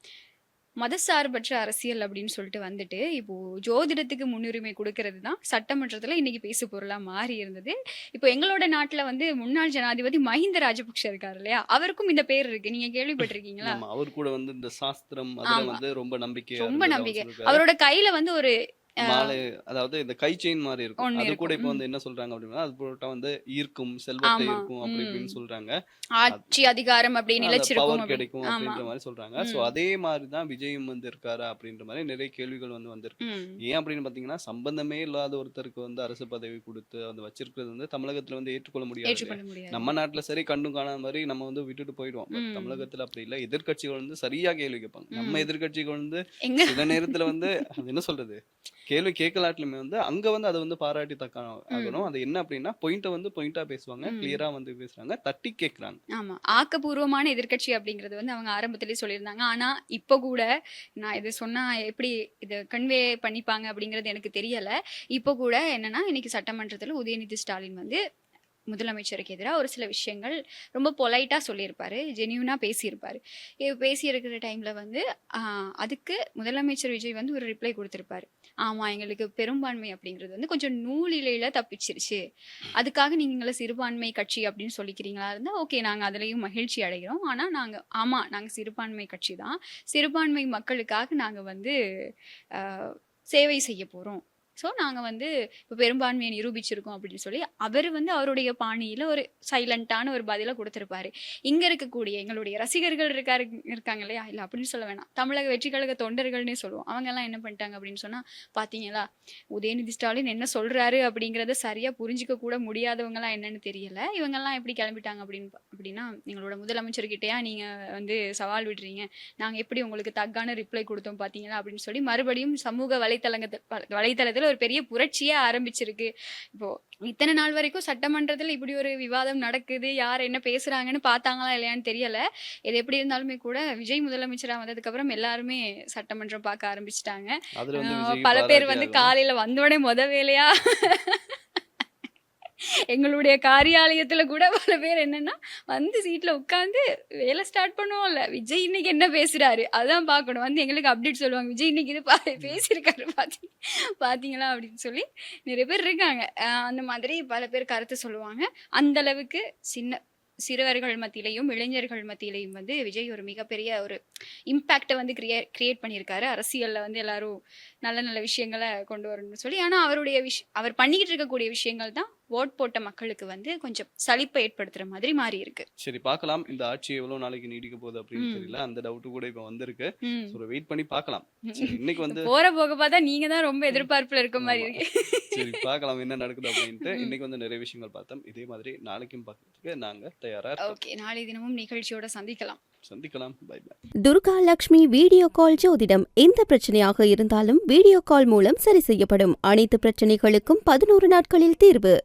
மதசார்பற்ற அரசியல் அப்படின்னு சொல்லிட்டு வந்துட்டு இப்போ ஜோதிடத்துக்கு முன்னுரிமை கொடுக்கறது தான் சட்டமன்றத்துல இன்னைக்கு பேசு பொருளா மாறி இருந்தது. இப்போ எங்களோட நாட்டுல வந்து முன்னாள் ஜனாதிபதி மஹிந்த ராஜபக்ஷ இருக்காரு இல்லையா, அவருக்கும் இந்த பேர் இருக்கு. நீங்க கேள்விப்பட்டிருக்கீங்களா? அவர் கூட வந்து இந்த சாஸ்திரம் அதுல வந்து ரொம்ப நம்பிக்கை. அவரோட கையில வந்து ஒரு மாலை, அதாவது இந்த கை செயின் மாதிரி இருக்கும். அது கூட இப்ப வந்து என்ன சொல்றாங்க அப்படின்னா, அது போட்டா வந்து ஈர்க்கும், செல்வத்தை ஈர்க்கும் அப்படி இப்படின்னு சொல்றாங்க. ஆட்சி அதிகாரம் அப்படி நிலைச்சிருக்கும், பவர் கிடைக்கும் அப்படின்ற மாதிரி சொல்றாங்க. சோ அதே மாதிரி தான் விஜயும் வந்து இருக்காரு அப்படின்ற மாதிரி நிறைய கேள்விகள் வந்து வந்திருக்கு. ஏன் அப்படின்னு பாத்தீங்கன்னா, சம்பந்தமே இல்லாத ஒருத்தருக்கு வந்து அரசு பதவி கொடுத்து வந்து வச்சிருக்கிறது வந்து தமிழகத்துல வந்து ஏற்றுக்கொள்ள முடியாது. நம்ம நாட்டுல சரி கண்டும் காணாத மாதிரி நம்ம வந்து விட்டுட்டு போயிடுவோம். தமிழகத்துல அப்படி இல்ல. எதிர்கட்சிகள் வந்து சரியா கேள்வி கேட்பாங்க. நம்ம எதிர்கட்சிகள் வந்து சில நேரத்துல வந்து என்ன சொல்றது, கேள்வி கேட்கலாட்டிலுமே வந்து அங்க வந்து அதை வந்து பாராட்டி ஆகணும். அது என்ன அப்படின்னா, பாயிண்டா பேசுவாங்க, கிளியரா வந்து பேசுறாங்க, தட்டி கேட்கறாங்க. ஆமா, ஆக்கப்பூர்வமான எதிர்கட்சி அப்படிங்கறது வந்து அவங்க ஆரம்பத்திலேயே சொல்லியிருந்தாங்க. ஆனா இப்ப கூட நான் இது சொன்னா எப்படி இதை கன்வே பண்ணிப்பாங்க அப்படிங்கிறது எனக்கு தெரியல. இப்ப கூட என்னன்னா, இன்னைக்கு சட்டமன்றத்துல உதயநிதி ஸ்டாலின் வந்து முதலமைச்சருக்கு எதிராக ஒரு சில விஷயங்கள் ரொம்ப பொலைட்டாக சொல்லியிருப்பாரு, ஜென்யூனாக பேசியிருப்பாரு. பேசியிருக்கிற டைமில் வந்து அதுக்கு முதலமைச்சர் விஜய் வந்து ஒரு ரிப்ளை கொடுத்துருப்பாரு. ஆமாம், எங்களுக்கு பெரும்பான்மை அப்படிங்கிறது வந்து கொஞ்சம் நூலிலையில் தப்பிச்சிருச்சு, அதுக்காக நீங்கள் எங்களை சிறுபான்மை கட்சி அப்படின்னு சொல்லிக்கிறீங்களா இருந்தால் ஓகே, நாங்கள் அதுலேயும் மகிழ்ச்சி அடைகிறோம். ஆனால் நாங்கள் சிறுபான்மை கட்சி தான், சிறுபான்மை மக்களுக்காக நாங்கள் வந்து சேவை செய்ய போகிறோம். ஸோ நாங்கள் வந்து இப்போ பெரும்பான்மையை நிரூபிச்சிருக்கோம் அப்படின்னு சொல்லி அவர் வந்து அவருடைய பாணியில் ஒரு சைலண்ட்டான ஒரு பதிலை கொடுத்துருப்பாரு. இங்கே இருக்கக்கூடிய எங்களுடைய ரசிகர்கள் இருக்காங்க இல்லையா, இல்லை அப்படின்னு சொல்ல வேணாம், தமிழக வெற்றி கழக தொண்டர்கள்னே சொல்லுவோம். அவங்கெல்லாம் என்ன பண்ணிட்டாங்க அப்படின்னு சொன்னால், பார்த்தீங்களா உதயநிதி ஸ்டாலின் என்ன சொல்கிறாரு அப்படிங்கிறத சரியாக புரிஞ்சிக்க கூட முடியாதவங்களாம் என்னன்னு தெரியல, இவங்கெல்லாம் எப்படி கிளம்பிட்டாங்க அப்படின்னா எங்களோட முதலமைச்சர்கிட்டயா நீங்கள் வந்து சவால் விடுறீங்க, நாங்கள் எப்படி உங்களுக்கு தக்கான ரிப்ளை கொடுத்தோம் பார்த்தீங்களா அப்படின்னு சொல்லி மறுபடியும் சமூக வலைத்தளத்தில் ஒரு பெரிய புரட்சியே ஆரம்பிச்சிருக்கு. இப்போ இத்தனை நாள் வரைக்கும் சட்டமன்றத்தில் இப்படி ஒரு விவாதம் நடக்குது, யார் என்ன பேசுறாங்கன்னு பார்த்தாங்களா இல்லையான்னு தெரியல. இது எப்படி இருந்தாலுமே கூட விஜய் முதலமைச்சரா வந்ததுக்கு அப்புறம் எல்லாருமே சட்டமன்றம் பார்க்க ஆரம்பிச்சிட்டாங்க. பல பேர் வந்து காலையில வந்தோடனே வேலையா எங்களுடைய காரியாலயத்துல கூட பல பேர் என்னன்னா வந்து சீட்ல உட்காந்து வேலை ஸ்டார்ட் பண்ணுவோம்ல, விஜய் இன்னைக்கு என்ன பேசுறாரு அதான் பார்க்கணும், வந்து எங்களுக்கு அப்டேட் சொல்லுவாங்க, விஜய் இன்னைக்கு இது பேசியிருக்காரு பாத்தீங்களா அப்படின்னு சொல்லி நிறைய பேர் இருக்காங்க. அந்த மாதிரி பல பேர் கருத்து சொல்லுவாங்க. அந்த அளவுக்கு சிறுவர்கள் மத்தியிலையும் இளைஞர்கள் மத்தியிலையும் வந்து விஜய் ஒரு மிகப்பெரிய ஒரு இம்பேக்டை வந்து கிரியேட் பண்ணியிருக்காரு. அரசியலில் வந்து எல்லாரும் நல்ல நல்ல விஷயங்களை கொண்டு வரணும்னு சொல்லி. ஆனால் அவர் பண்ணிக்கிட்டு இருக்கக்கூடிய விஷயங்கள் தான் ஓட் போட்ட மக்களுக்கு வந்து கொஞ்சம் சலிப்பை ஏற்படுத்துற மாதிரி மாறி இருக்கு. சரி பார்க்கலாம். இந்த ஆட்சி எவ்வளவு நாளைக்கு நீடிக்க போகுது அப்படின்னு தெரியல. அந்த டவுட் கூட இப்ப வந்திருக்கு. சோ வெயிட் பண்ணி பார்க்கலாம். சரி இன்னைக்கு வந்து போற போக பார்த்தா நீங்க தான் ரொம்ப எதிர்பார்ப்புல இருக்க மாதிரி இருக்கு. சரி பார்க்கலாம் என்ன நடக்குது அப்படின்ட்டு. இன்னைக்கு வந்து நிறைய விஷயங்கள் பார்த்தோம். இதே மாதிரி நாளைக்கும் பார்க்கறதுக்கு நாங்க தயாரா இருக்கோம். ஓகே, நாளை தினமும் நிகழ்ச்சியோட சந்திக்கலாம். Bye bye. Durga Lakshmi video call ஜோதிடம் எந்த பிரச்சனையாக இருந்தாலும் வீடியோ கால் மூலம் சரி செய்யப்படும். அனைத்து பிரச்சனைகளுக்கும் 11 நாட்களில் தீர்வு.